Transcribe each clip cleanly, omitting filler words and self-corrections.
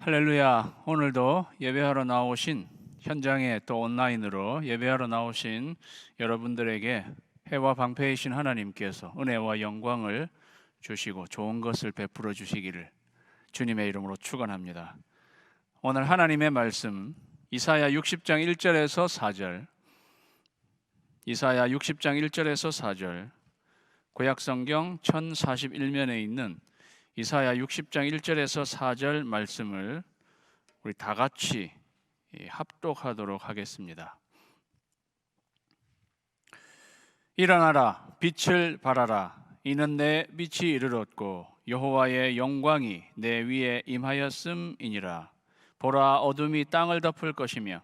할렐루야. 오늘도 예배하러 나오신, 현장에 또 온라인으로 예배하러 나오신 여러분들에게 해와 방패이신 하나님께서 은혜와 영광을 주시고 좋은 것을 베풀어 주시기를 주님의 이름으로 축원합니다. 오늘 하나님의 말씀 이사야 60장 1절에서 4절, 이사야 60장 1절에서 4절, 구약성경 1041면에 있는 이사야 60장 1절에서 4절 말씀을 우리 다 같이 합독하도록 하겠습니다. 일어나라, 빛을 발하라. 이는 내 빛이 이르렀고 여호와의 영광이 내 위에 임하였음이니라. 보라, 어둠이 땅을 덮을 것이며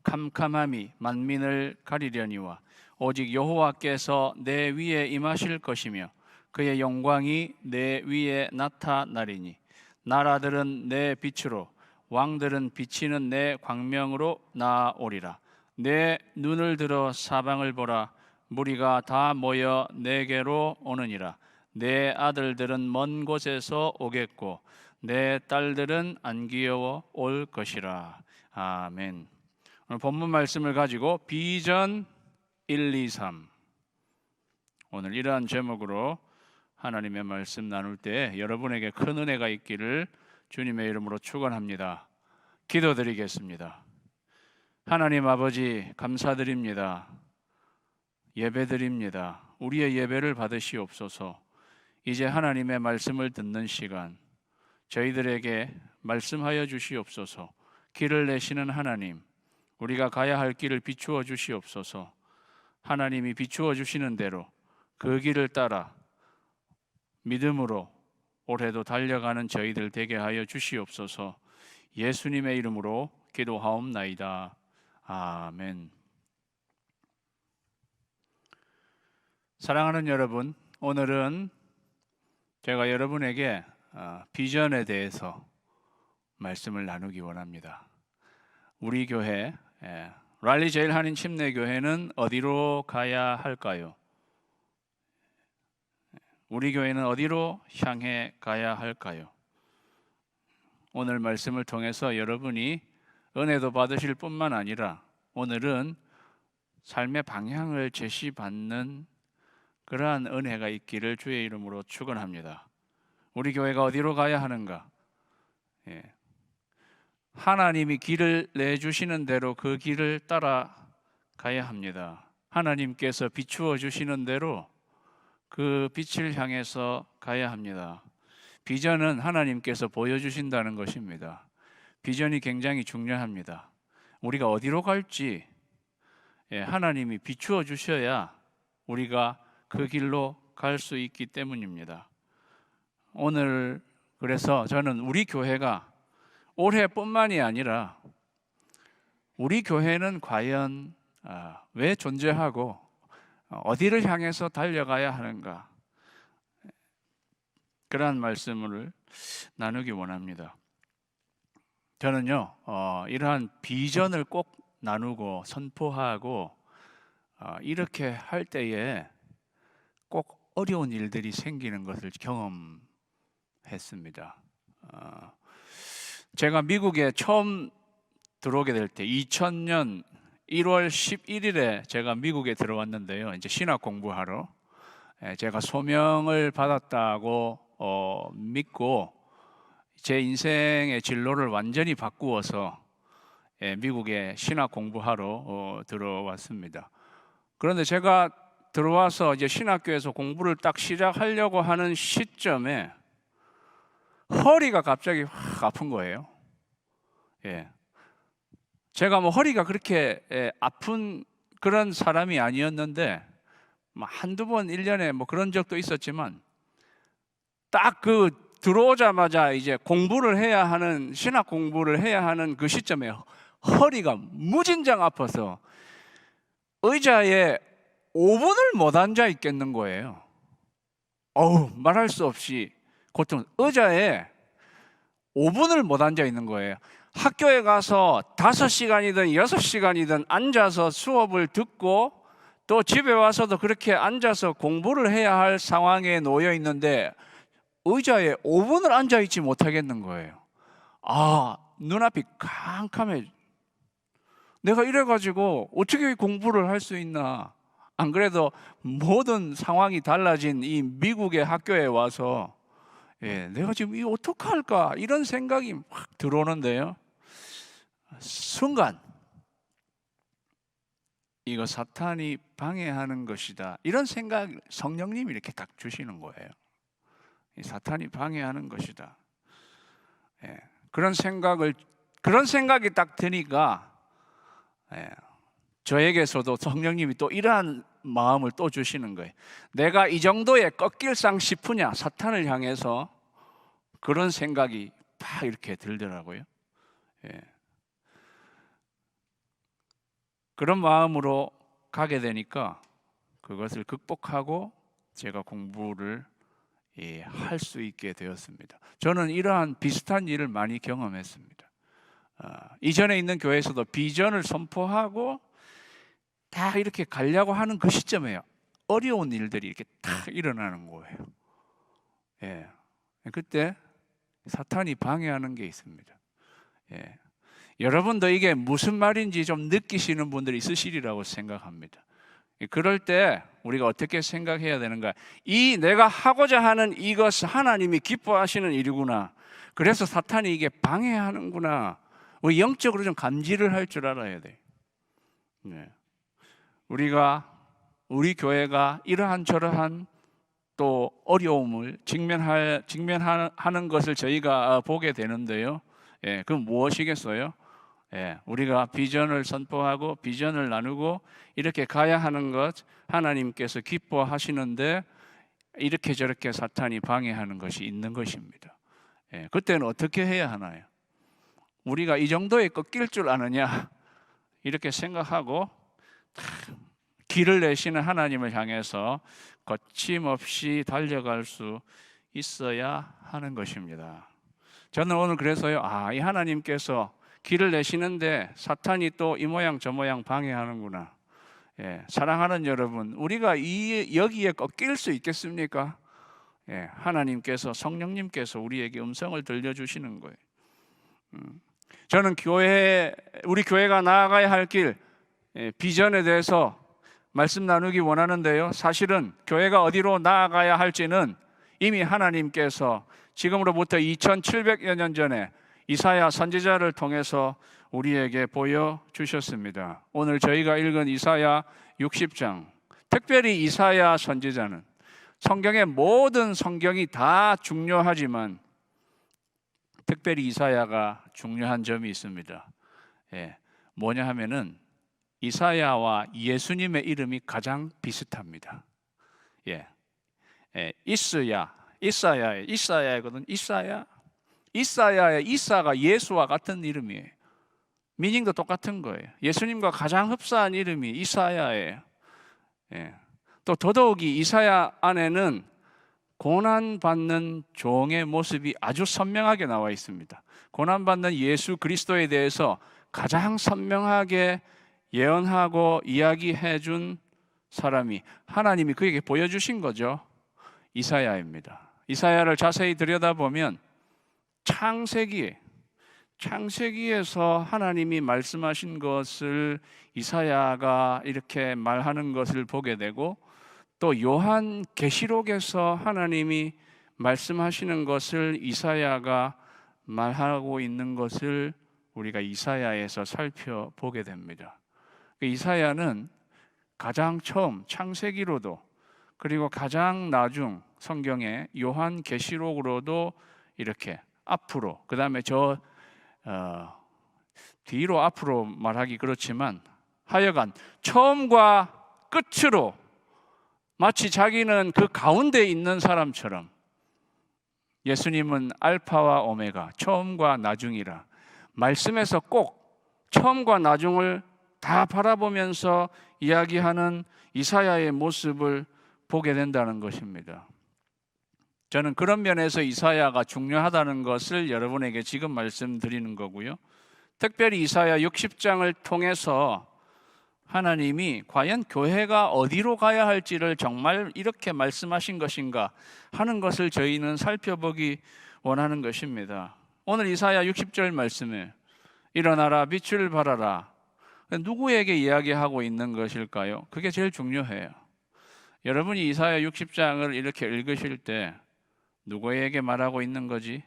캄캄함이 만민을 가리려니와 오직 여호와께서 내 위에 임하실 것이며 그의 영광이 내 위에 나타나리니 나라들은 내 빛으로 왕들은 비치는 내 광명으로 나아오리라. 내 눈을 들어 사방을 보라. 무리가 다 모여 내게로 오느니라. 내 아들들은 먼 곳에서 오겠고 내 딸들은 안 귀여워 올 것이라. 아멘. 오늘 본문 말씀을 가지고 비전 1, 2, 3, 오늘 이러한 제목으로 하나님의 말씀 나눌 때 여러분에게 큰 은혜가 있기를 주님의 이름으로 축원합니다. 기도드리겠습니다. 하나님 아버지, 감사드립니다. 예배드립니다. 우리의 예배를 받으시옵소서. 이제 하나님의 말씀을 듣는 시간, 저희들에게 말씀하여 주시옵소서. 길을 내시는 하나님, 우리가 가야 할 길을 비추어 주시옵소서. 하나님이 비추어 주시는 대로 그 길을 따라 믿음으로 올해도 달려가는 저희들 되게 하여 주시옵소서. 예수님의 이름으로 기도하옵나이다. 아멘. 사랑하는 여러분, 오늘은 제가 여러분에게 비전에 대해서 말씀을 나누기 원합니다. 우리 교회, 랄리 제일 한인 침례교회는 어디로 가야 할까요? 우리 교회는 어디로 향해 가야 할까요? 오늘 말씀을 통해서 여러분이 은혜도 받으실 뿐만 아니라 오늘은 삶의 방향을 제시받는 그러한 은혜가 있기를 주의 이름으로 축원합니다. 우리 교회가 어디로 가야 하는가? 하나님이 길을 내주시는 대로 그 길을 따라 가야 합니다. 하나님께서 비추어 주시는 대로 그 빛을 향해서 가야 합니다. 비전은 하나님께서 보여주신다는 것입니다. 비전이 굉장히 중요합니다. 우리가 어디로 갈지 하나님이 비추어 주셔야 우리가 그 길로 갈 수 있기 때문입니다. 오늘 그래서 저는 우리 교회가 올해뿐만이 아니라 우리 교회는 과연 왜 존재하고 어디를 향해서 달려가야 하는가, 그러한 말씀을 나누기 원합니다. 저는요, 이러한 비전을 꼭 나누고 선포하고 이렇게 할 때에 꼭 어려운 일들이 생기는 것을 경험했습니다. 제가 미국에 처음 들어오게 될 때 2000년 1월 11일에 제가 미국에 들어왔는데요. 이제 신학 공부하러 제가 소명을 받았다고 믿고 제 인생의 진로를 완전히 바꾸어서 미국에 신학 공부하러 들어왔습니다. 그런데 제가 들어와서 이제 신학교에서 공부를 딱 시작하려고 하는 시점에 허리가 갑자기 확 아픈 거예요. 제가 허리가 그렇게 아픈 그런 사람이 아니었는데 한두 번 1년에 그런 적도 있었지만 딱 그 들어오자마자 이제 공부를 해야 하는, 신학 공부를 해야 하는 그 시점에 허리가 무진장 아파서 의자에 5분을 못 앉아 있겠는 거예요. 말할 수 없이 고통. 의자에 5분을 못 앉아 있는 거예요. 학교에 가서 5시간이든 6시간이든 앉아서 수업을 듣고 또 집에 와서도 그렇게 앉아서 공부를 해야 할 상황에 놓여 있는데 의자에 5분을 앉아 있지 못하겠는 거예요. 눈앞이 캄캄해. 내가 이래가지고 어떻게 공부를 할 수 있나? 안 그래도 모든 상황이 달라진 이 미국의 학교에 와서 내가 지금 이 어떻게 할까? 이런 생각이 막 들어오는데요. 순간 이거 사탄이 방해하는 것이다. 이런 생각 성령님이 이렇게 딱 주시는 거예요. 이 사탄이 방해하는 것이다. 그런 생각이 딱 드니까 저에게서도 성령님이 또 이러한 마음을 또 주시는 거예요. 내가 이 정도에 꺾일상 싶으냐? 사탄을 향해서 그런 생각이 팍 이렇게 들더라고요. 그런 마음으로 가게 되니까 그것을 극복하고 제가 공부를 할 수 있게 되었습니다. 저는 이러한 비슷한 일을 많이 경험했습니다. 이전에 있는 교회에서도 비전을 선포하고 다 이렇게 가려고 하는 그 시점에 어려운 일들이 이렇게 딱 일어나는 거예요. 그때 사탄이 방해하는 게 있습니다. 여러분도 이게 무슨 말인지 좀 느끼시는 분들이 있으시리라고 생각합니다. 그럴 때 우리가 어떻게 생각해야 되는가? 이 내가 하고자 하는 이것은 하나님이 기뻐하시는 일이구나. 그래서 사탄이 이게 방해하는구나. 우리 영적으로 좀 감지를 할 줄 알아야 돼. 우리 교회가 이러한 저러한 또 어려움을 직면하는 것을 저희가 보게 되는데요. 그건 무엇이겠어요? 우리가 비전을 선포하고 비전을 나누고 이렇게 가야 하는 것 하나님께서 기뻐하시는데 이렇게 저렇게 사탄이 방해하는 것이 있는 것입니다. 그때는 어떻게 해야 하나요? 우리가 이 정도에 꺾일 줄 아느냐 이렇게 생각하고 길을 내시는 하나님을 향해서 거침없이 달려갈 수 있어야 하는 것입니다. 저는 오늘 그래서요, 이 하나님께서 길을 내시는데 사탄이 또 이 모양 저 모양 방해하는구나. 사랑하는 여러분, 우리가 여기에 꺾일 수 있겠습니까? 하나님께서 성령님께서 우리에게 음성을 들려주시는 거예요. 저는 우리 교회가 나아가야 할 길, 비전에 대해서 말씀 나누기 원하는데요. 사실은 교회가 어디로 나아가야 할지는 이미 하나님께서 지금으로부터 2700여 년 전에 이사야 선지자를 통해서 우리에게 보여주셨습니다. 오늘 저희가 읽은 이사야 60장, 특별히 이사야 선지자는 성경의 모든 성경이 다 중요하지만 특별히 이사야가 중요한 점이 있습니다. 뭐냐 하면은 이사야와 예수님의 이름이 가장 비슷합니다. 이사야거든. 이사야의 이사가 예수와 같은 이름이에요. 미닝도 똑같은 거예요. 예수님과 가장 흡사한 이름이 이사야예요. 또 더더욱이 이사야 안에는 고난받는 종의 모습이 아주 선명하게 나와 있습니다. 고난받는 예수 그리스도에 대해서 가장 선명하게 예언하고 이야기해 준 사람이 하나님이 그에게 보여주신 거죠. 이사야입니다. 이사야를 자세히 들여다보면 창세기에서 하나님이 말씀하신 것을 이사야가 이렇게 말하는 것을 보게 되고 또 요한 계시록에서 하나님이 말씀하시는 것을 이사야가 말하고 있는 것을 우리가 이사야에서 살펴보게 됩니다. 이사야는 가장 처음 창세기로도 그리고 가장 나중 성경의 요한 계시록으로도 이렇게 앞으로 그 다음에 뒤로 앞으로 말하기 그렇지만 하여간 처음과 끝으로 마치 자기는 그 가운데 있는 사람처럼 예수님은 알파와 오메가 처음과 나중이라 말씀에서 꼭 처음과 나중을 다 바라보면서 이야기하는 이사야의 모습을 보게 된다는 것입니다. 저는 그런 면에서 이사야가 중요하다는 것을 여러분에게 지금 말씀드리는 거고요. 특별히 이사야 60장을 통해서 하나님이 과연 교회가 어디로 가야 할지를 정말 이렇게 말씀하신 것인가 하는 것을 저희는 살펴보기 원하는 것입니다. 오늘 이사야 60절 말씀에 일어나라 빛을 발하라. 누구에게 이야기하고 있는 것일까요? 그게 제일 중요해요. 여러분이 이사야 60장을 이렇게 읽으실 때 누구에게 말하고 있는 거지?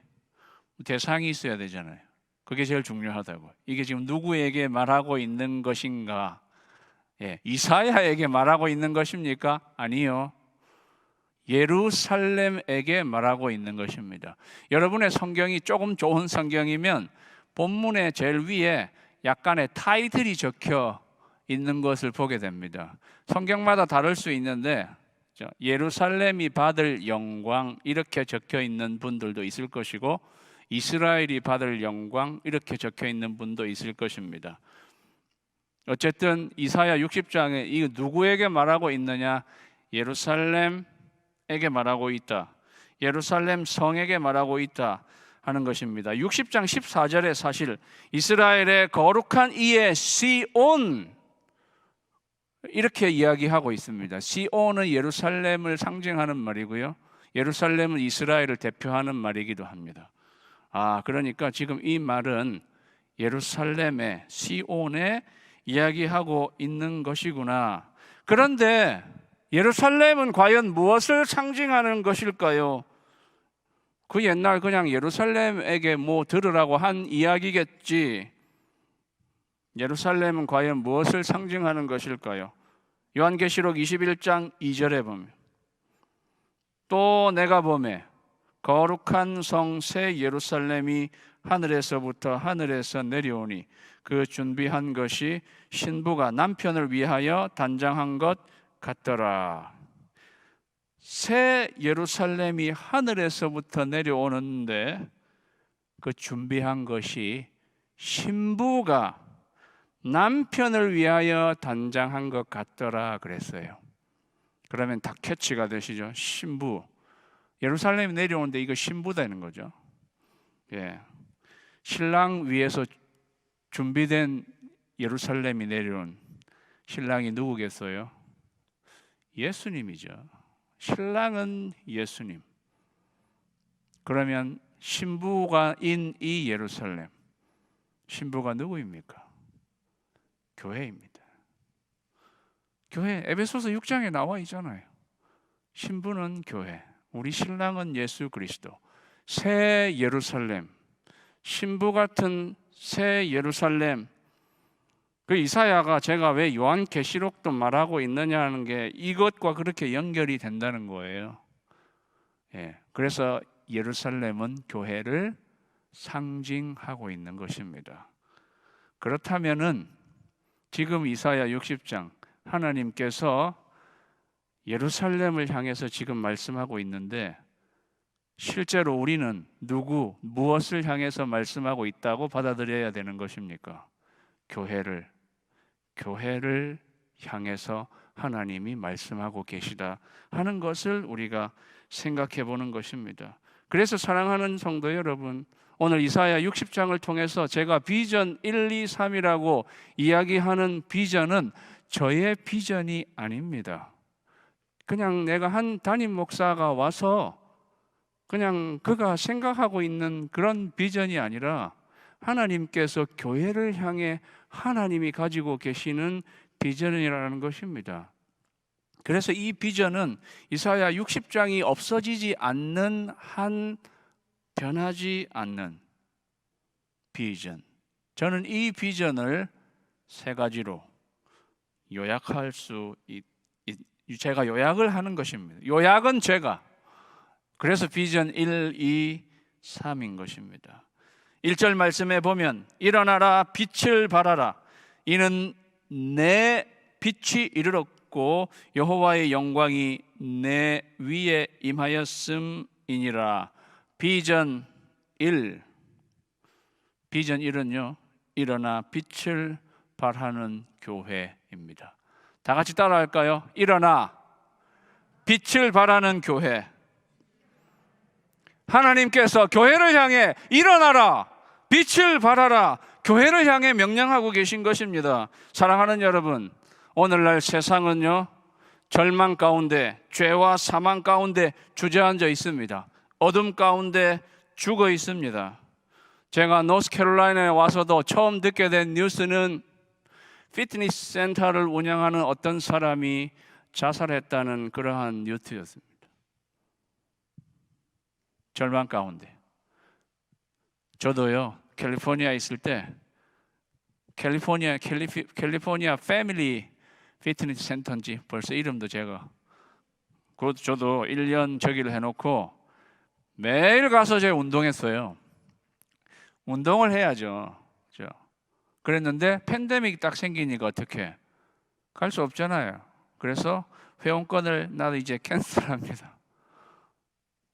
대상이 있어야 되잖아요. 그게 제일 중요하다고. 이게 지금 누구에게 말하고 있는 것인가? 이사야에게 말하고 있는 것입니까? 아니요. 예루살렘에게 말하고 있는 것입니다. 여러분의 성경이 조금 좋은 성경이면 본문의 제일 위에 약간의 타이틀이 적혀 있는 것을 보게 됩니다. 성경마다 다를 수 있는데 예루살렘이 받을 영광 이렇게 적혀 있는 분들도 있을 것이고 이스라엘이 받을 영광 이렇게 적혀 있는 분도 있을 것입니다. 어쨌든 이사야 60장에 이 누구에게 말하고 있느냐? 예루살렘에게 말하고 있다. 예루살렘 성에게 말하고 있다 하는 것입니다. 60장 14절에 사실 이스라엘의 거룩한 이의 시온 이렇게 이야기하고 있습니다. 시온은 예루살렘을 상징하는 말이고요. 예루살렘은 이스라엘을 대표하는 말이기도 합니다. 그러니까 지금 이 말은 예루살렘의 시온에 이야기하고 있는 것이구나. 그런데 예루살렘은 과연 무엇을 상징하는 것일까요? 그 옛날 그냥 예루살렘에게 뭐 들으라고 한 이야기겠지. 예루살렘은 과연 무엇을 상징하는 것일까요? 요한계시록 21장 2절에 보면 또 내가 보매 거룩한 성 새 예루살렘이 하늘에서부터 하늘에서 내려오니 그 준비한 것이 신부가 남편을 위하여 단장한 것 같더라. 새 예루살렘이 하늘에서부터 내려오는데 그 준비한 것이 신부가 남편을 위하여 단장한 것 같더라 그랬어요. 그러면 다 캐치가 되시죠? 신부. 예루살렘이 내려오는데 이거 신부 되는 거죠. 신랑 위에서 준비된 예루살렘이 내려온 신랑이 누구겠어요? 예수님이죠. 신랑은 예수님. 그러면 신부가인 이 예루살렘, 신부가 누구입니까? 교회입니다. 교회, 에베소서 6장에 나와 있잖아요. 신부는 교회, 우리 신랑은 예수 그리스도. 새 예루살렘, 신부 같은 새 예루살렘. 그 이사야가 제가 왜 요한계시록도 말하고 있느냐는 게 이것과 그렇게 연결이 된다는 거예요. 그래서 예루살렘은 교회를 상징하고 있는 것입니다. 그렇다면은 지금 이사야 60장 하나님께서 예루살렘을 향해서 지금 말씀하고 있는데 실제로 우리는 무엇을 향해서 말씀하고 있다고 받아들여야 되는 것입니까? 교회를 향해서 하나님이 말씀하고 계시다 하는 것을 우리가 생각해 보는 것입니다. 그래서 사랑하는 성도 여러분, 오늘 이사야 60장을 통해서 제가 비전 1, 2, 3이라고 이야기하는 비전은 저의 비전이 아닙니다. 그냥 내가 한 담임 목사가 와서 그냥 그가 생각하고 있는 그런 비전이 아니라 하나님께서 교회를 향해 하나님이 가지고 계시는 비전이라는 것입니다. 그래서 이 비전은 이사야 60장이 없어지지 않는 한 변하지 않는 비전. 저는 이 비전을 세 가지로 요약할 수 제가 요약을 하는 것입니다. 요약은 제가. 그래서 비전 1, 2, 3인 것입니다. 1절 말씀에 보면 일어나라 빛을 발하라 이는 내 빛이 이르렀고 여호와의 영광이 내 위에 임하였음이니라. 비전 1은요 일어나 빛을 발하는 교회입니다. 다 같이 따라할까요? 일어나 빛을 발하는 교회. 하나님께서 교회를 향해 일어나라 빛을 발하라 교회를 향해 명령하고 계신 것입니다. 사랑하는 여러분, 오늘날 세상은요 절망 가운데 죄와 사망 가운데 주저앉아 있습니다. 어둠 가운데 죽어 있습니다. 제가 노스캐롤라이나에 와서도 처음 듣게 된 뉴스는 피트니스 센터를 운영하는 어떤 사람이 자살했다는 그러한 뉴스였습니다. 절망 가운데. 저도요, 캘리포니아에 있을 때 캘리포니아 패밀리 피트니스 센터인지 벌써 이름도 제가, 그것도 저도 1년 저기를 해놓고 매일 가서 제가 운동했어요. 운동을 해야죠. 그랬는데 팬데믹 딱 생기니까 어떻게 갈 수 없잖아요. 그래서 회원권을 나도 이제 캔슬합니다.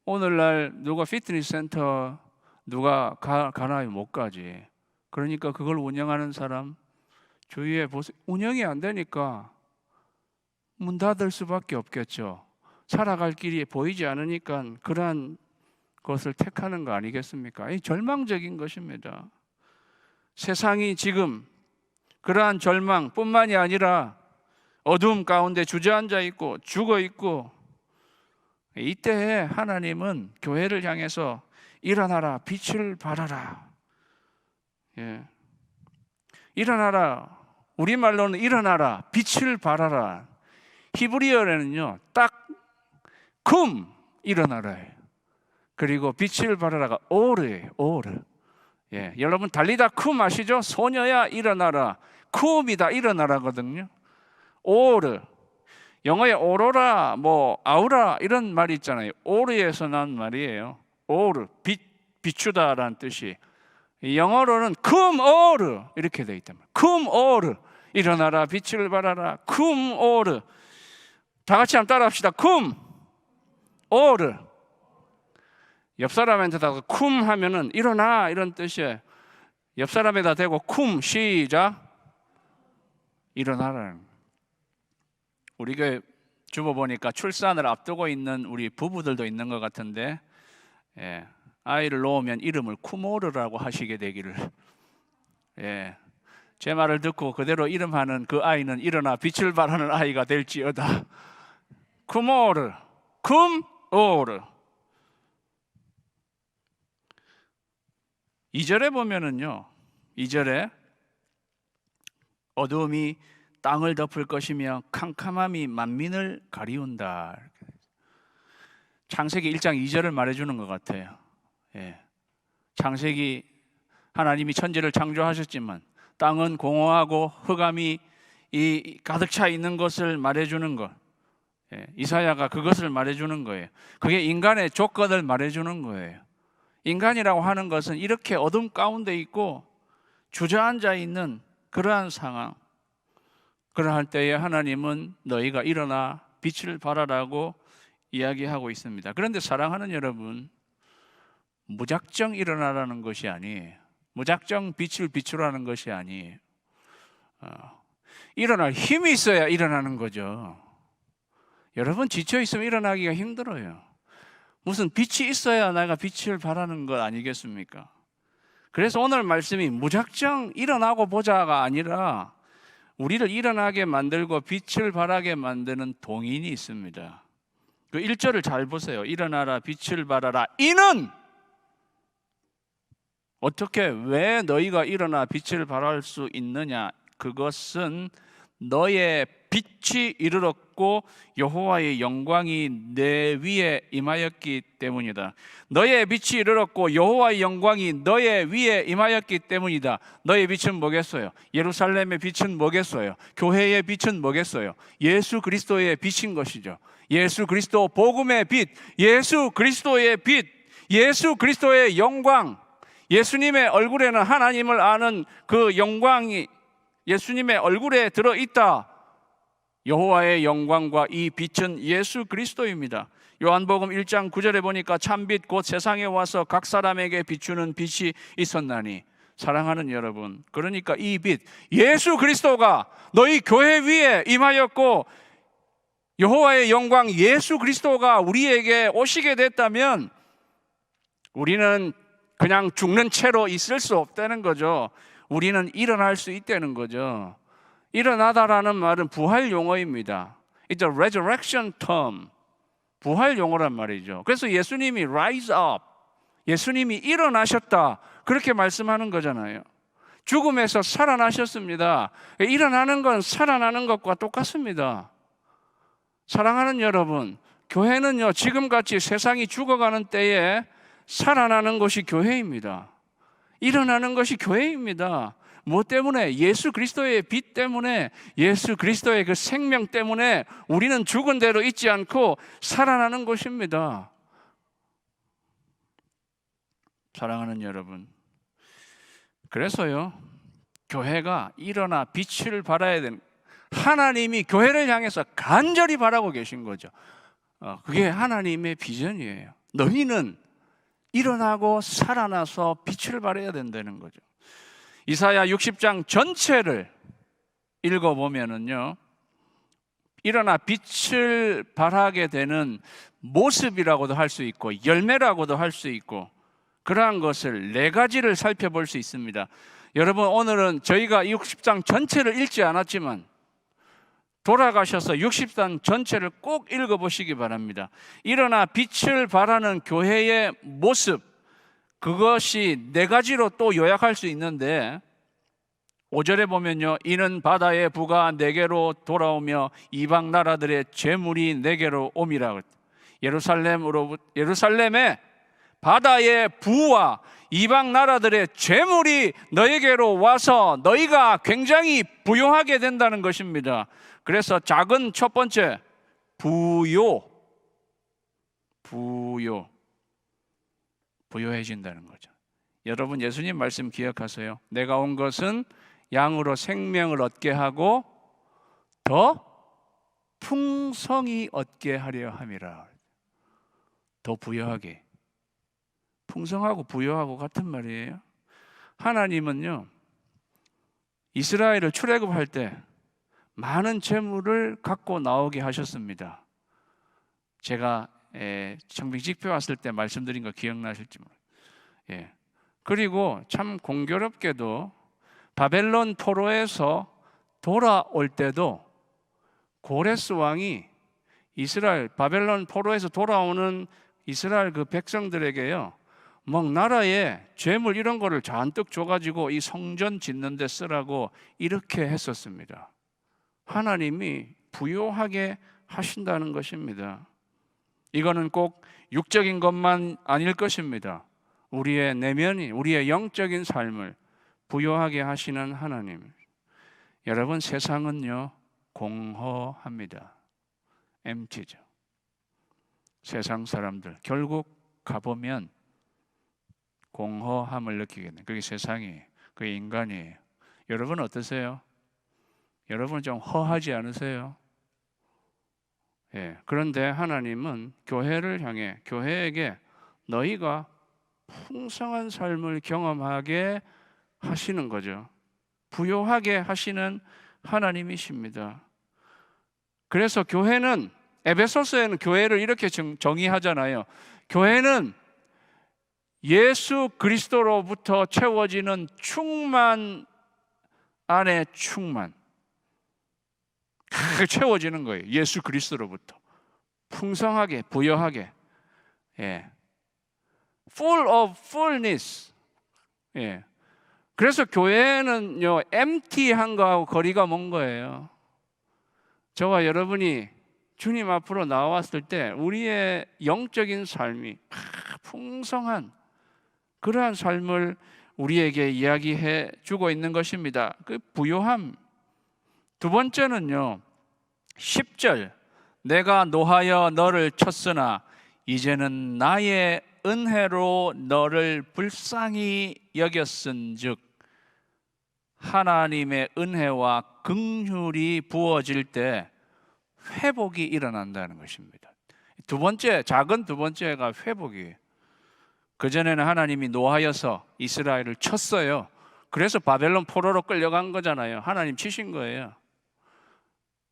오늘날 누가 피트니스 센터 누가 가나요? 못 가지. 그러니까 그걸 운영하는 사람 주위에 보세요. 운영이 안 되니까 문 닫을 수밖에 없겠죠. 살아갈 길이 보이지 않으니까 그러한 것을 택하는 거 아니겠습니까? 이 절망적인 것입니다. 세상이 지금 그러한 절망뿐만이 아니라 어두움 가운데 주저앉아 있고 죽어 있고, 이때에 하나님은 교회를 향해서 일어나라, 빛을 발하라. 일어나라, 우리말로는 일어나라, 빛을 발하라. 히브리어에는요, 딱 쿰, 일어나라예요. 그리고 빛을 발하라가 오르예요, 오르. 여러분 달리다 쿰 아시죠? 소녀야 일어나라. 쿰이다 일어나라거든요. 오르. 영어에 오로라, 아우라 이런 말이 있잖아요. 오르에서 난 말이에요. 오르, 비추다라는 뜻이. 영어로는 쿰 오르 이렇게 돼 있단 말이에요. 쿰 오르. 일어나라, 빛을 발하라. 쿰 오르. 다 같이 한번 따라합시다. 쿰 오르. 옆 사람한테다가 쿰 하면은 일어나 이런 뜻이에요. 옆 사람에다 대고 쿰, 시작. 일어나라는. 우리 교회 주보 보니까 출산을 앞두고 있는 우리 부부들도 있는 것 같은데, 아이를 놓으면 이름을 쿠모르라고 하시게 되기를. 제 말을 듣고 그대로 이름하는 그 아이는 일어나 빛을 발하는 아이가 될지어다. 쿠모르, 쿰오르. 2절에 보면은요, 2절에 어두움이 땅을 덮을 것이며 캄캄함이 만민을 가리운다. 창세기 1장 2절을 말해주는 것 같아요. 창세기 하나님이 천지를 창조하셨지만 땅은 공허하고 흑암이 가득 차 있는 것을 말해주는 것. 이사야가 그것을 말해주는 거예요. 그게 인간의 조건을 말해주는 거예요. 인간이라고 하는 것은 이렇게 어둠 가운데 있고 주저앉아 있는 그러한 상황. 그러할 때에 하나님은 너희가 일어나 빛을 발하라고 이야기하고 있습니다. 그런데 사랑하는 여러분, 무작정 일어나라는 것이 아니에요. 무작정 빛을 비추라는 것이 아니에요. 일어날 힘이 있어야 일어나는 거죠. 여러분 지쳐 있으면 일어나기가 힘들어요. 무슨 빛이 있어야 내가 빛을 발하는 것 아니겠습니까? 그래서 오늘 말씀이 무작정 일어나고 보자가 아니라 우리를 일어나게 만들고 빛을 발하게 만드는 동인이 있습니다. 그 1절을 잘 보세요. 일어나라, 빛을 발하라. 이는 어떻게, 왜 너희가 일어나 빛을 발할 수 있느냐? 그것은 너의 빛이 이르렀고 여호와의 영광이 내 위에 임하였기 때문이다. 너의 빛이 이르렀고 여호와의 영광이 너의 위에 임하였기 때문이다. 너의 빛은 뭐겠어요? 예루살렘의 빛은 뭐겠어요? 교회의 빛은 뭐겠어요? 예수 그리스도의 빛인 것이죠. 예수 그리스도 복음의 빛, 예수 그리스도의 빛, 예수 그리스도의 영광. 예수님의 얼굴에는 하나님을 아는 그 영광이 예수님의 얼굴에 들어있다. 여호와의 영광과 이 빛은 예수 그리스도입니다. 요한복음 1장 9절에 보니까 참빛 곧 세상에 와서 각 사람에게 비추는 빛이 있었나니. 사랑하는 여러분, 그러니까 이 빛 예수 그리스도가 너희 교회 위에 임하였고 여호와의 영광 예수 그리스도가 우리에게 오시게 됐다면 우리는 그냥 죽는 채로 있을 수 없다는 거죠. 우리는 일어날 수 있다는 거죠. 일어나다라는 말은 부활 용어입니다. It's a resurrection term. 부활 용어란 말이죠. 그래서 예수님이 rise up, 예수님이 일어나셨다, 그렇게 말씀하는 거잖아요. 죽음에서 살아나셨습니다. 일어나는 건 살아나는 것과 똑같습니다. 사랑하는 여러분, 교회는요, 지금같이 세상이 죽어가는 때에 살아나는 것이 교회입니다. 일어나는 것이 교회입니다. 무엇 때문에? 예수 그리스도의 빛 때문에, 예수 그리스도의 그 생명 때문에 우리는 죽은 대로 있지 않고 살아나는 것입니다. 사랑하는 여러분, 그래서요, 교회가 일어나 빛을 발해야 되는, 하나님이 교회를 향해서 간절히 바라고 계신 거죠. 그게 하나님의 비전이에요. 너희는 일어나고 살아나서 빛을 발해야 된다는 거죠. 이사야 60장 전체를 읽어보면은요, 일어나 빛을 발하게 되는 모습이라고도 할 수 있고 열매라고도 할 수 있고, 그러한 것을 4가지를 살펴볼 수 있습니다. 여러분, 오늘은 저희가 60장 전체를 읽지 않았지만 돌아가셔서 60장 전체를 꼭 읽어보시기 바랍니다. 일어나 빛을 발하는 교회의 모습, 그것이 4가지로 또 요약할 수 있는데, 5절에 보면요, 이는 바다의 부가 내게로 돌아오며 이방 나라들의 재물이 내게로 옴이라. 예루살렘에 바다의 부와 이방 나라들의 재물이 너에게로 와서 너희가 굉장히 부유하게 된다는 것입니다. 그래서 작은 첫 번째, 부유해진다는 거죠. 여러분, 예수님 말씀 기억하세요. 내가 온 것은 양으로 생명을 얻게 하고 더 풍성히 얻게 하려 함이라. 더 부유하게. 풍성하고 부유하고 같은 말이에요. 하나님은요, 이스라엘을 출애굽할 때 많은 재물을 갖고 나오게 하셨습니다. 제가 청빙집회 왔을 때 말씀드린 거 기억나실지 모르겠어요. 그리고 참 공교롭게도 바벨론 포로에서 돌아올 때도 고레스 왕이 이스라엘 바벨론 포로에서 돌아오는 이스라엘 그 백성들에게요, 막 나라에 재물 이런 거를 잔뜩 줘가지고 이 성전 짓는 데 쓰라고 이렇게 했었습니다. 하나님이 부유하게 하신다는 것입니다. 이거는 꼭 육적인 것만 아닐 것입니다. 우리의 내면이, 우리의 영적인 삶을 부유하게 하시는 하나님. 여러분, 세상은요, 공허합니다. empty죠. 세상 사람들 결국 가보면 공허함을 느끼게 돼요. 그게 세상이에요. 그게 인간이에요. 여러분 어떠세요? 여러분 좀 허하지 않으세요? 그런데 하나님은 교회를 향해, 교회에게 너희가 풍성한 삶을 경험하게 하시는 거죠. 부유하게 하시는 하나님이십니다. 그래서 교회는, 에베소서에는 교회를 이렇게 정의하잖아요. 교회는 예수 그리스도로부터 채워지는 충만 안에 충만, 채워지는 거예요. 예수 그리스도로부터 풍성하게, 부여하게, full of fullness. 그래서 교회는요, empty한 거하고 거리가 먼 거예요. 저와 여러분이 주님 앞으로 나왔을 때 우리의 영적인 삶이 풍성한 그러한 삶을 우리에게 이야기해 주고 있는 것입니다. 그 부요함. 두 번째는요, 10절, 내가 노하여 너를 쳤으나 이제는 나의 은혜로 너를 불쌍히 여겼은즉, 하나님의 은혜와 긍휼이 부어질 때 회복이 일어난다는 것입니다. 두 번째, 작은 두 번째가 회복이에요. 그전에는 하나님이 노하여서 이스라엘을 쳤어요. 그래서 바벨론 포로로 끌려간 거잖아요. 하나님 치신 거예요.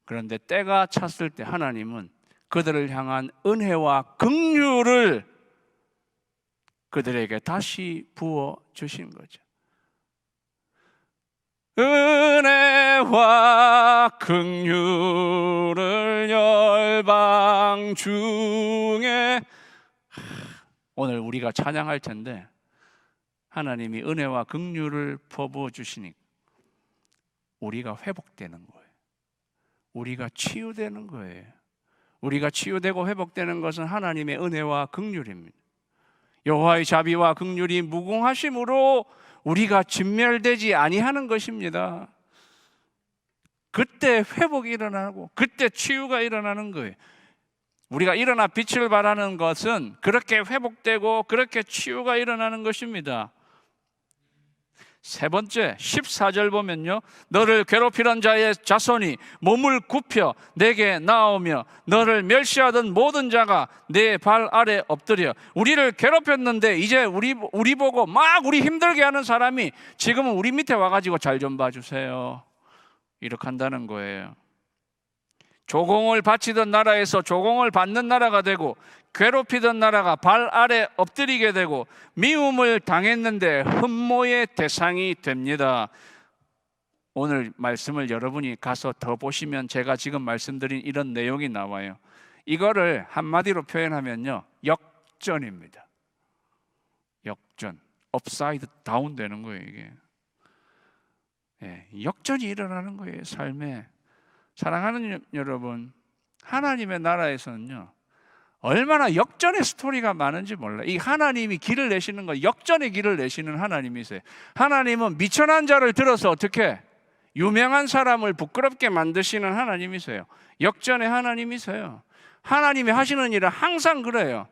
그런데 때가 찼을 때 하나님은 그들을 향한 은혜와 긍휼을 그들에게 다시 부어 주신 거죠. 은혜와 긍휼을 열방 중에, 오늘 우리가 찬양할 텐데 하나님이 은혜와 긍휼을 퍼부어 주시니 우리가 회복되는 거예요. 우리가 치유되는 거예요. 우리가 치유되고 회복되는 것은 하나님의 은혜와 긍휼입니다. 여호와의 자비와 긍휼이 무궁하심으로 우리가 진멸되지 아니하는 것입니다. 그때 회복이 일어나고 그때 치유가 일어나는 거예요. 우리가 일어나 빛을 발하는 것은 그렇게 회복되고 그렇게 치유가 일어나는 것입니다. 세 번째 14절 보면요, 너를 괴롭히던 자의 자손이 몸을 굽혀 내게 나오며 너를 멸시하던 모든 자가 내 발 아래 엎드려. 우리를 괴롭혔는데 이제 우리 보고 막 우리 힘들게 하는 사람이 지금은 우리 밑에 와가지고 잘 좀 봐주세요, 이렇게 한다는 거예요. 조공을 바치던 나라에서 조공을 받는 나라가 되고 괴롭히던 나라가 발 아래 엎드리게 되고 미움을 당했는데 흠모의 대상이 됩니다. 오늘 말씀을 여러분이 가서 더 보시면 제가 지금 말씀드린 이런 내용이 나와요. 이거를 한마디로 표현하면요, 역전입니다. 역전, 업사이드 다운 되는 거예요. 이게 역전이 일어나는 거예요, 삶에. 사랑하는 여러분, 하나님의 나라에서는요 얼마나 역전의 스토리가 많은지 몰라요. 이 하나님이 길을 내시는 거, 역전의 길을 내시는 하나님이세요. 하나님은 미천한 자를 들어서 어떻게 유명한 사람을 부끄럽게 만드시는 하나님이세요. 역전의 하나님이세요. 하나님이 하시는 일은 항상 그래요.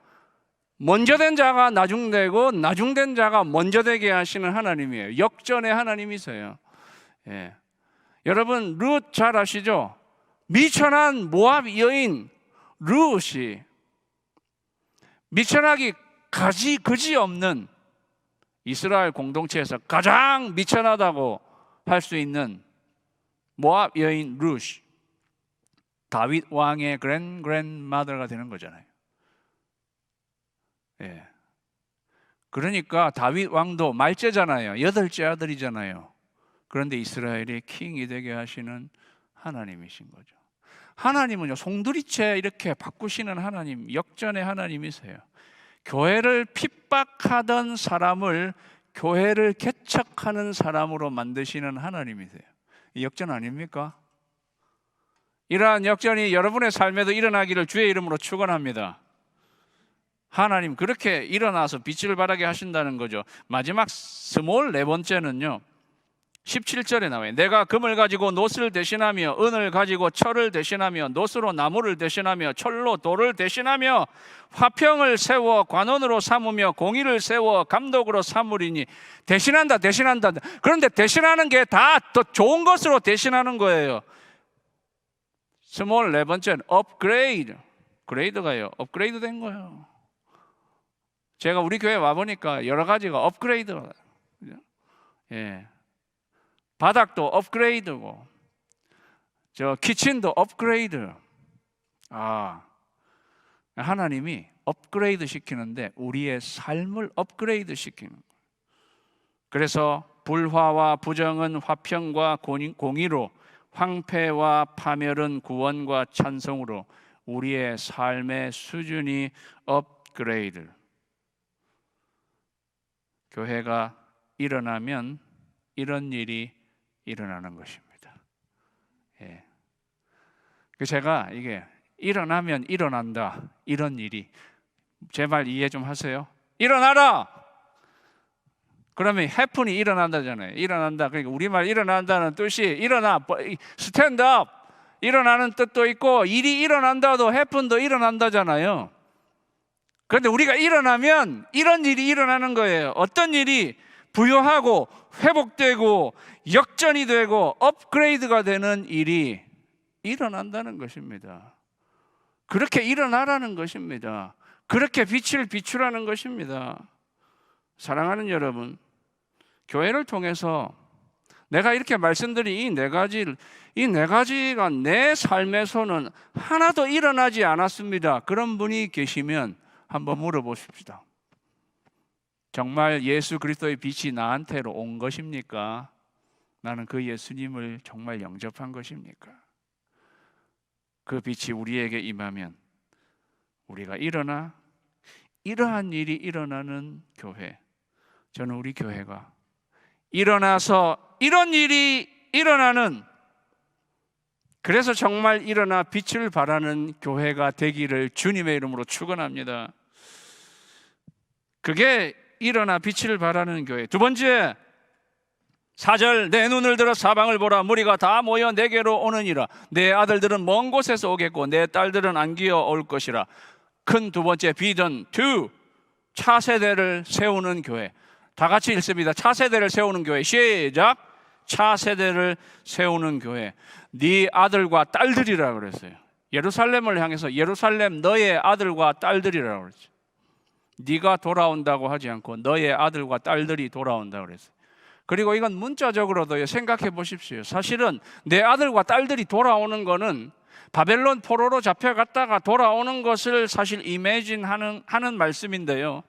먼저 된 자가 나중되고 나중된 자가 먼저 되게 하시는 하나님이에요. 역전의 하나님이세요. 예. 여러분 룻 잘 아시죠? 미천한 모압 여인 룻이 미천하기 그지 없는 이스라엘 공동체에서 가장 미천하다고 할 수 있는 모압 여인 룻이 다윗 왕의 그랜마더가 되는 거잖아요. 예. 그러니까 다윗 왕도 말째잖아요. 8째 아들이잖아요. 그런데 이스라엘의 킹이 되게 하시는 하나님이신 거죠. 하나님은요 송두리째 이렇게 바꾸시는 하나님, 역전의 하나님이세요. 교회를 핍박하던 사람을 교회를 개척하는 사람으로 만드시는 하나님이세요. 역전 아닙니까? 이러한 역전이 여러분의 삶에도 일어나기를 주의 이름으로 축원합니다. 하나님 그렇게 일어나서 빛을 발하게 하신다는 거죠. 마지막 스몰 네 번째는요 17절에 나와요. 내가 금을 가지고 놋을 대신하며 은을 가지고 철을 대신하며 놋으로 나무를 대신하며 철로 돌을 대신하며 화평을 세워 관원으로 삼으며 공의를 세워 감독으로 삼으리니. 대신한다. 그런데 대신하는 게 다 더 좋은 것으로 대신하는 거예요. 스몰 네 번째는 업그레이드. 그레이드가요 업그레이드 된 거예요. 제가 우리 교회 와보니까 여러 가지가 업그레이드가, 예. 바닥도 업그레이드고 저 키친도 업그레이드. 하나님이 업그레이드 시키는데 우리의 삶을 업그레이드 시키는 거예요. 그래서 불화와 부정은 화평과 공의로, 황폐와 파멸은 구원과 찬송으로 우리의 삶의 수준이 업그레이드. 교회가 일어나면 이런 일이 일어나는 것입니다. 예. 제가 이게 일어나면 일어난다, 이런 일이, 제 말 이해 좀 하세요. 일어나라! 그러면 해픈이 일어난다잖아요. 일어난다. 그러니까 우리말 일어난다는 뜻이 일어나, 스탠드업, 일어나는 뜻도 있고 일이 일어난다도 해픈도 일어난다잖아요. 그런데 우리가 일어나면 이런 일이 일어나는 거예요. 어떤 일이? 부여하고 회복되고 역전이 되고 업그레이드가 되는 일이 일어난다는 것입니다. 그렇게 일어나라는 것입니다. 그렇게 빛을 비추라는 것입니다. 사랑하는 여러분, 교회를 통해서 내가 이렇게 말씀드린 이 네 가지가 내 삶에서는 하나도 일어나지 않았습니다. 그런 분이 계시면 한번 물어보십시다. 정말 예수 그리스도의 빛이 나한테로 온 것입니까? 나는 그 예수님을 정말 영접한 것입니까? 그 빛이 우리에게 임하면 우리가 일어나 이러한 일이 일어나는 교회, 저는 우리 교회가 일어나서 이런 일이 일어나는, 그래서 정말 일어나 빛을 발하는 교회가 되기를 주님의 이름으로 축원합니다. 그게 일어나 빛을 발하는 교회. 두 번째, 4절, 내 눈을 들어 사방을 보라. 무리가 다 모여 내게로 오느니라. 내 아들들은 먼 곳에서 오겠고 내 딸들은 안기어 올 것이라. 큰 두 번째 비전 2, 차세대를 세우는 교회. 다 같이 읽습니다. 차세대를 세우는 교회. 시작. 차세대를 세우는 교회. 네 아들과 딸들이라 그랬어요. 예루살렘을 향해서 예루살렘 너의 아들과 딸들이라 그랬죠. 네가 돌아온다고 하지 않고 너의 아들과 딸들이 돌아온다고 그랬어요. 그리고 이건 문자적으로도 생각해 보십시오. 사실은 내 아들과 딸들이 돌아오는 거는 바벨론 포로로 잡혀갔다가 돌아오는 것을 사실 이미진하는 말씀인데요.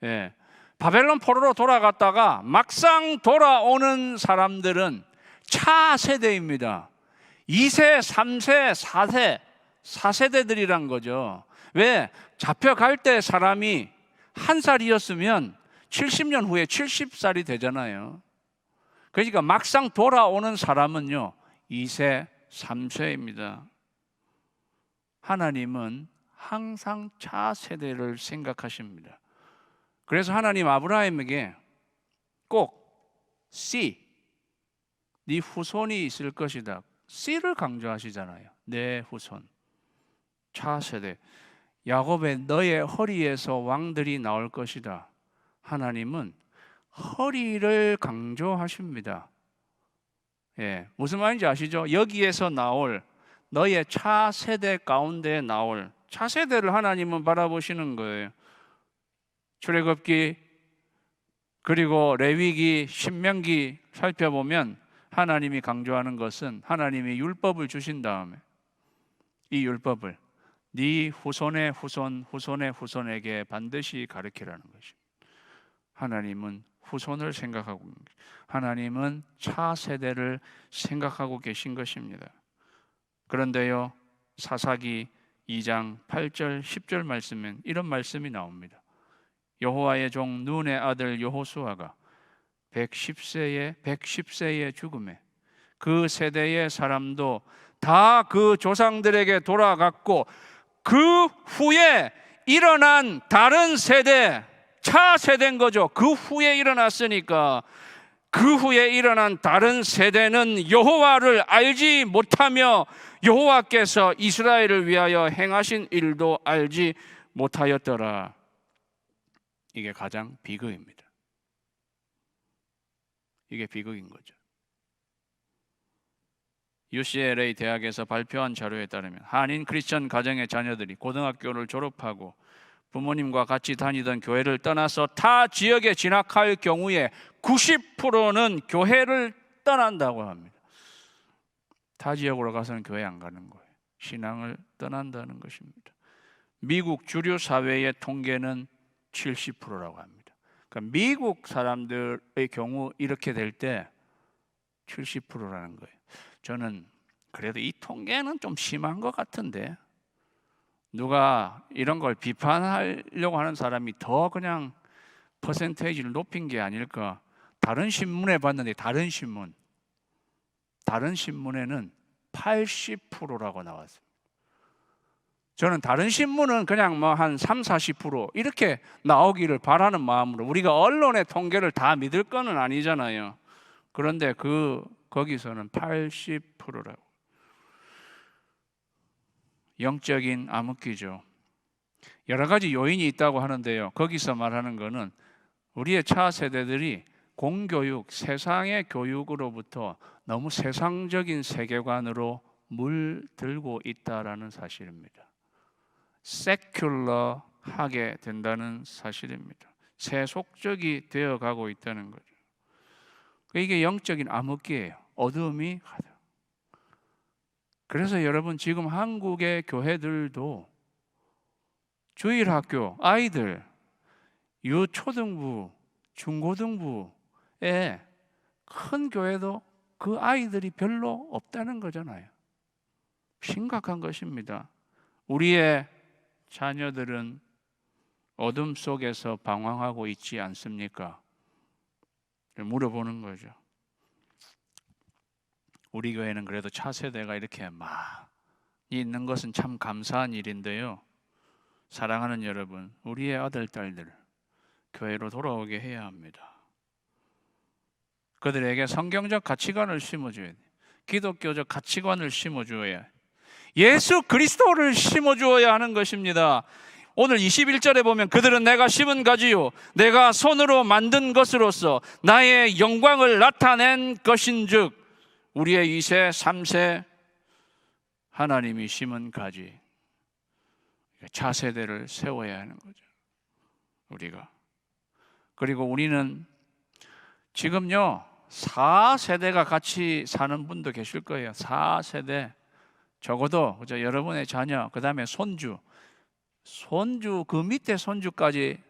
예. 바벨론 포로로 돌아갔다가 막상 돌아오는 사람들은 차세대입니다. 2세, 3세, 4세, 4세대들이란 거죠. 왜? 잡혀갈 때 사람이 1살이었으면 70년 후에 70살이 되잖아요. 그러니까 막상 돌아오는 사람은요 2세, 3세입니다. 하나님은 항상 차세대를 생각하십니다. 그래서 하나님 아브라함에게 꼭 씨, 네 후손이 있을 것이다. 씨를 강조하시잖아요. 내 후손, 차세대. 야곱의 너의 허리에서 왕들이 나올 것이다. 하나님은 허리를 강조하십니다. 예, 무슨 말인지 아시죠? 여기에서 나올 너의 차세대 가운데 나올 차세대를 하나님은 바라보시는 거예요. 출애굽기 그리고 레위기, 신명기 살펴보면 하나님이 강조하는 것은 하나님이 율법을 주신 다음에 이 율법을 네 후손의 후손, 후손의 후손에게 반드시 가르치라는 것입니다. 하나님은 후손을 생각하고 하나님은 차세대를 생각하고 계신 것입니다. 그런데요, 사사기 2장 8절 10절 말씀엔 이런 말씀이 나옵니다. 여호와의 종 눈의 아들 여호수아가 110세의 죽음에 그 세대의 사람도 다 그 조상들에게 돌아갔고 그 후에 일어난 다른 세대, 차세대인 거죠. 그 후에 일어났으니까 그 후에 일어난 다른 세대는 여호와를 알지 못하며 여호와께서 이스라엘을 위하여 행하신 일도 알지 못하였더라. 이게 가장 비극입니다. 이게 비극인 거죠. UCLA 대학에서 발표한 자료에 따르면 한인 크리스천 가정의 자녀들이 고등학교를 졸업하고 부모님과 같이 다니던 교회를 떠나서 타 지역에 진학할 경우에 90%는 교회를 떠난다고 합니다. 타 지역으로 가서는 교회 안 가는 거예요. 신앙을 떠난다는 것입니다. 미국 주류 사회의 통계는 70%라고 합니다. 그러니까 미국 사람들의 경우 이렇게 될 때 70%라는 거예요. 저는 그래도 이 통계는 좀 심한 것 같은데 누가 이런 걸 비판하려고 하는 사람이 더 그냥 퍼센테이지를 높인 게 아닐까. 다른 신문에 봤는데 다른 신문에는 80%라고 나왔습니다. 저는 다른 신문은 그냥 뭐 한 3, 40% 이렇게 나오기를 바라는 마음으로, 우리가 언론의 통계를 다 믿을 거는 아니잖아요. 그런데 거기서는 80%라고. 영적인 암흑기죠. 여러 가지 요인이 있다고 하는데요. 거기서 말하는 거는 우리의 차세대들이 공교육, 세상의 교육으로부터 너무 세상적인 세계관으로 물들고 있다라는 사실입니다. 세큘러하게 된다는 사실입니다. 세속적이 되어가고 있다는 거죠. 이게 영적인 암흑기예요. 어둠이 가득. 그래서 여러분 지금 한국의 교회들도 주일학교 아이들 유초등부, 중고등부에 큰 교회도 그 아이들이 별로 없다는 거잖아요. 심각한 것입니다. 우리의 자녀들은 어둠 속에서 방황하고 있지 않습니까? 물어보는 거죠. 우리 교회는 그래도 차세대가 이렇게 많이 있는 것은 참 감사한 일인데요. 사랑하는 여러분, 우리의 아들, 딸들 교회로 돌아오게 해야 합니다. 그들에게 성경적 가치관을 심어줘야 돼요. 기독교적 가치관을 심어주어야, 예수 그리스도를 심어주어야 하는 것입니다. 오늘 21절에 보면 그들은 내가 심은 가지요 내가 손으로 만든 것으로서 나의 영광을 나타낸 것인즉, 우리의 2세 3세 하나님이 심은 가지, 차세대를 세워야 하는 거죠, 우리가. 그리고 우리는 지금요 4세대가 같이 사는 분도 계실 거예요. 4세대, 적어도 그죠? 여러분의 자녀, 그 다음에 손주, 그 밑에 손주까지.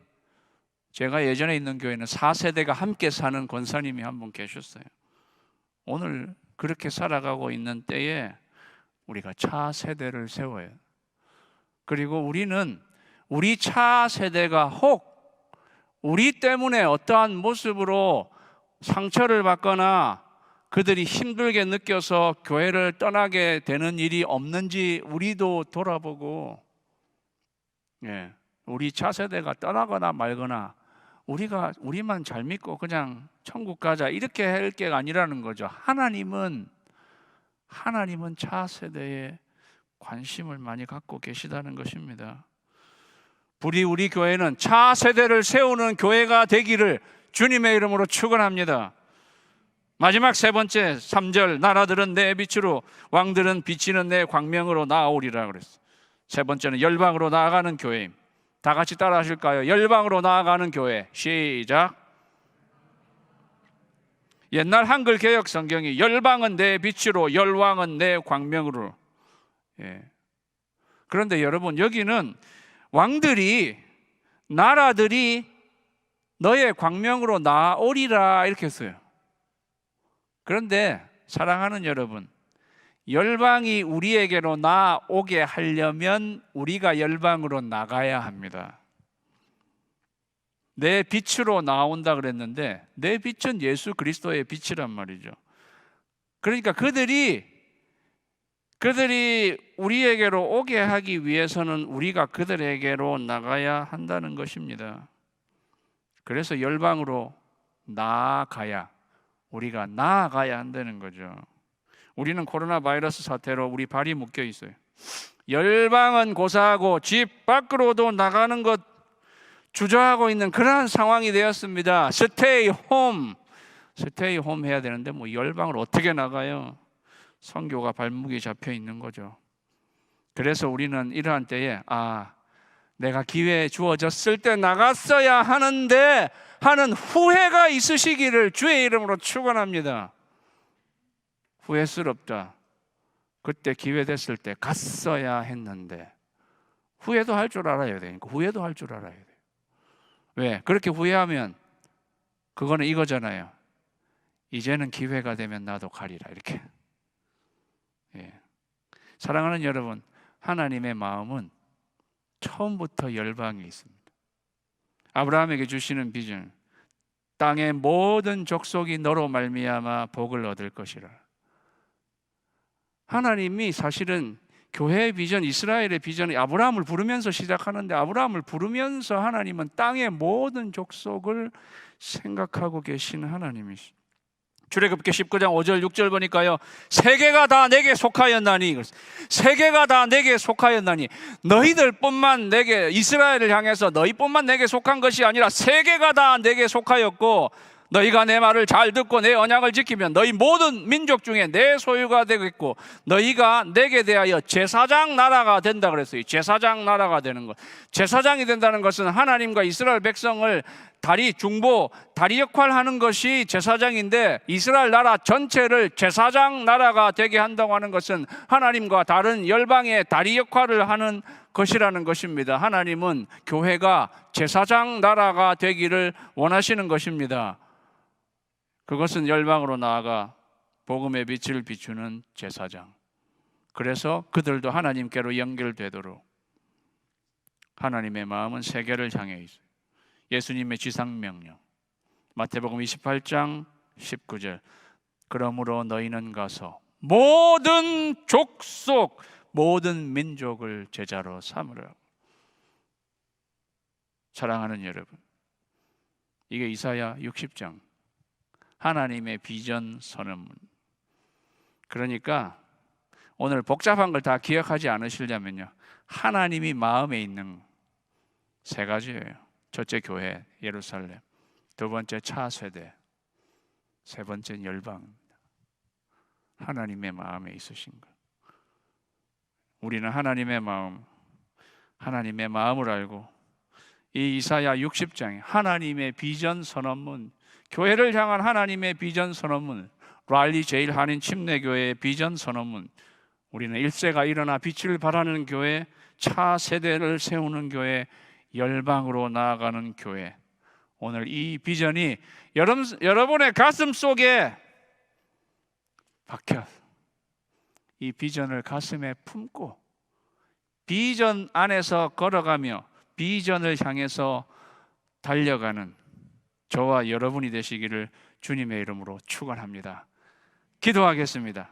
제가 예전에 있는 교회는 4세대가 함께 사는 권사님이 한 분 계셨어요. 오늘 그렇게 살아가고 있는 때에 우리가 차세대를 세워요. 그리고 우리는 우리 차세대가 혹 우리 때문에 어떠한 모습으로 상처를 받거나 그들이 힘들게 느껴서 교회를 떠나게 되는 일이 없는지 우리도 돌아보고, 우리 차세대가 떠나거나 말거나 우리만 잘 믿고 그냥 천국 가자 이렇게 할 게 아니라는 거죠. 하나님은 차세대에 관심을 많이 갖고 계시다는 것입니다. 우리 교회는 차세대를 세우는 교회가 되기를 주님의 이름으로 축원합니다. 마지막 세 번째 3절, 나라들은 내 빛으로 왕들은 비치는 내 광명으로 나아오리라 그랬어요. 세 번째는 열방으로 나아가는 교회입니다. 다 같이 따라 하실까요? 열방으로 나아가는 교회. 시작. 옛날 한글 개역 성경이 열방은 내 빛으로 열왕은 내 광명으로. 그런데 여러분, 여기는 왕들이, 나라들이 너의 광명으로 나아오리라 이렇게 했어요. 그런데 사랑하는 여러분, 열방이 우리에게로 나오게 하려면 우리가 열방으로 나가야 합니다. 내 빛으로 나온다 그랬는데 내 빛은 예수 그리스도의 빛이란 말이죠. 그러니까 그들이 우리에게로 오게 하기 위해서는 우리가 그들에게로 나가야 한다는 것입니다. 그래서 열방으로 우리가 나아가야 한다는 거죠. 우리는 코로나 바이러스 사태로 우리 발이 묶여 있어요. 열방은 고사하고 집 밖으로도 나가는 것 주저하고 있는 그러한 상황이 되었습니다. 스테이 홈 해야 되는데 열방을 어떻게 나가요? 선교가 발목이 잡혀 있는 거죠. 그래서 우리는 이러한 때에 내가 기회 주어졌을 때 나갔어야 하는데 하는 후회가 있으시기를 주의 이름으로 축원합니다. 후회스럽다. 그때 기회 됐을 때 갔어야 했는데. 후회도 할 줄 알아야 되니까. 후회도 할 줄 알아야 돼요. 왜? 그렇게 후회하면 그거는 이거잖아요. 이제는 기회가 되면 나도 가리라 이렇게. 사랑하는 여러분, 하나님의 마음은 처음부터 열방에 있습니다. 아브라함에게 주시는 비전, 땅의 모든 족속이 너로 말미암아 복을 얻을 것이라. 하나님이 사실은 교회의 비전, 이스라엘의 비전이 아브라함을 부르면서 시작하는데, 아브라함을 부르면서 하나님은 땅의 모든 족속을 생각하고 계시는 하나님이시죠. 출애굽기 19장 5절 6절 보니까요, 세계가 다 내게 속하였나니, 세계가 다 내게 속하였나니, 너희들뿐만 내게, 이스라엘을 향해서 너희뿐만 내게 속한 것이 아니라 세계가 다 내게 속하였고, 너희가 내 말을 잘 듣고 내 언약을 지키면 너희 모든 민족 중에 내 소유가 되겠고, 너희가 내게 대하여 제사장 나라가 된다 그랬어요. 제사장 나라가 되는 것, 제사장이 된다는 것은 하나님과 이스라엘 백성을 다리 역할을 하는 것이 제사장인데, 이스라엘 나라 전체를 제사장 나라가 되게 한다고 하는 것은 하나님과 다른 열방의 다리 역할을 하는 것이라는 것입니다. 하나님은 교회가 제사장 나라가 되기를 원하시는 것입니다. 그것은 열방으로 나아가 복음의 빛을 비추는 제사장. 그래서 그들도 하나님께로 연결되도록 하나님의 마음은 세계를 향해 있어요. 예수님의 지상명령 마태복음 28장 19절 그러므로 너희는 가서 모든 족속 모든 민족을 제자로 삼으라. 사랑하는 여러분, 이게 이사야 60장 하나님의 비전 선언문. 그러니까 오늘 복잡한 걸 다 기억하지 않으시려면요, 하나님이 마음에 있는 세 가지예요. 첫째 교회 예루살렘, 두 번째 차세대, 세 번째는 열방입니다. 하나님의 마음에 있으신 것. 우리는 하나님의 마음을 알고 이 이사야 60장에 하나님의 비전 선언문, 교회를 향한 하나님의 비전 선언문, 랄리 제일 한인 침례교회의 비전 선언문, 우리는 1세가 일어나 빛을 발하는 교회, 차세대를 세우는 교회, 열방으로 나아가는 교회. 오늘 이 비전이 여러분의 가슴 속에 박혀 이 비전을 가슴에 품고 비전 안에서 걸어가며 비전을 향해서 달려가는 저와 여러분이 되시기를 주님의 이름으로 축원합니다. 기도하겠습니다.